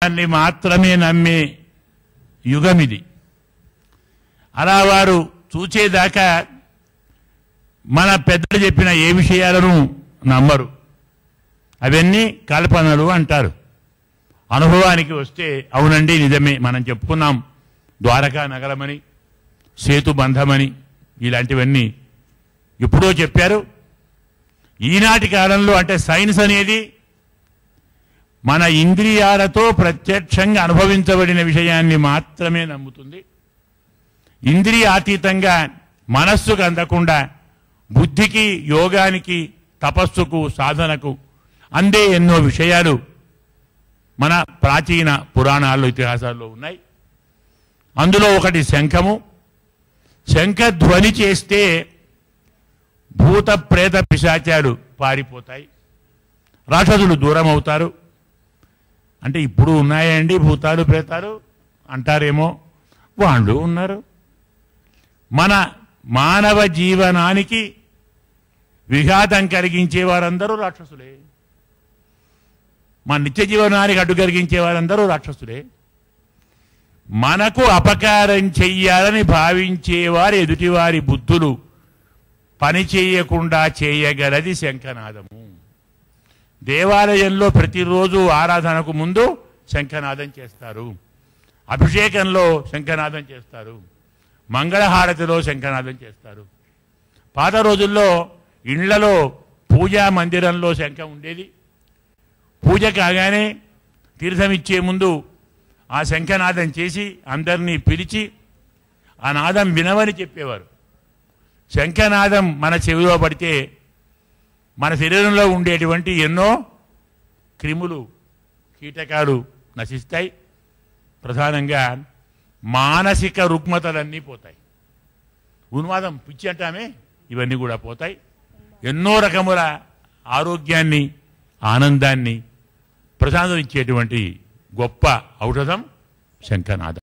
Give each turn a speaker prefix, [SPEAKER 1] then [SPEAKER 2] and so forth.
[SPEAKER 1] దాన్ని మాత్రమే నమ్మే యుగం ఇది. అలా వారు చూచేదాకా మన పెద్దలు చెప్పిన ఏ విషయాలను నమ్మరు. అవన్నీ కల్పనలు అంటారు. అనుభవానికి వస్తే అవునండి నిజమే, మనం చెప్పుకున్నాం ద్వారకా నగరమని, సేతు బంధమని, ఇలాంటివన్నీ ఎప్పుడో చెప్పారు. ఈనాటి కాలంలో అంటే సైన్స్ అనేది మన ఇంద్రియాలతో ప్రత్యక్షంగా అనుభవించబడిన విషయాన్ని మాత్రమే నమ్ముతుంది. ఇంద్రియాతీతంగా మనస్సుకు అందకుండా బుద్ధికి, యోగానికి, తపస్సుకు, సాధనకు అందే ఎన్నో విషయాలు మన ప్రాచీన పురాణాల్లో, ఇతిహాసాల్లో ఉన్నాయి. అందులో ఒకటి శంఖము. శంఖధ్వని చేస్తే భూత ప్రేత పిశాచాలు పారిపోతాయి, రాక్షసులు దూరం అవుతారు. అంటే ఇప్పుడు ఉన్నాయండి భూతాలు ప్రేతాలు అంటారేమో, వాళ్ళు ఉన్నారు. మన మానవ జీవనానికి విఘాతం కలిగించే వారందరూ రాక్షసులే. మన నిత్య జీవనానికి అడ్డు కలిగించే వారందరూ రాక్షసులే. మనకు అపకారం చెయ్యాలని భావించేవారు ఎదుటివారి బుద్ధులు పని చేయకుండా చేయగలది శంఖనాదము. దేవాలయంలో ప్రతిరోజు ఆరాధనకు ముందు శంఖనాదం చేస్తారు, అభిషేకంలో శంఖనాదం చేస్తారు, మంగళహారతిలో శంఖనాదం చేస్తారు. పాత రోజుల్లో ఇళ్లలో పూజా మందిరంలో శంఖం ఉండేది. పూజ కాగానే తీర్థమిచ్చే ముందు ఆ శంఖనాదం చేసి అందరినీ పిలిచి ఆ నాదం వినవని చెప్పేవారు. శంఖనాదం మన చెవిలో పడితే మన శరీరంలో ఉండేటువంటి ఎన్నో క్రిములు, కీటకాలు నశిస్తాయి. ప్రధానంగా మానసిక రుగ్మతలన్నీ పోతాయి. ఉన్మాదం, పిచ్చి అంటామే, ఇవన్నీ కూడా పోతాయి. ఎన్నో రకముల ఆరోగ్యాన్ని, ఆనందాన్ని ప్రసాదించేటువంటి గొప్ప ఔషధం శంఖనాదం.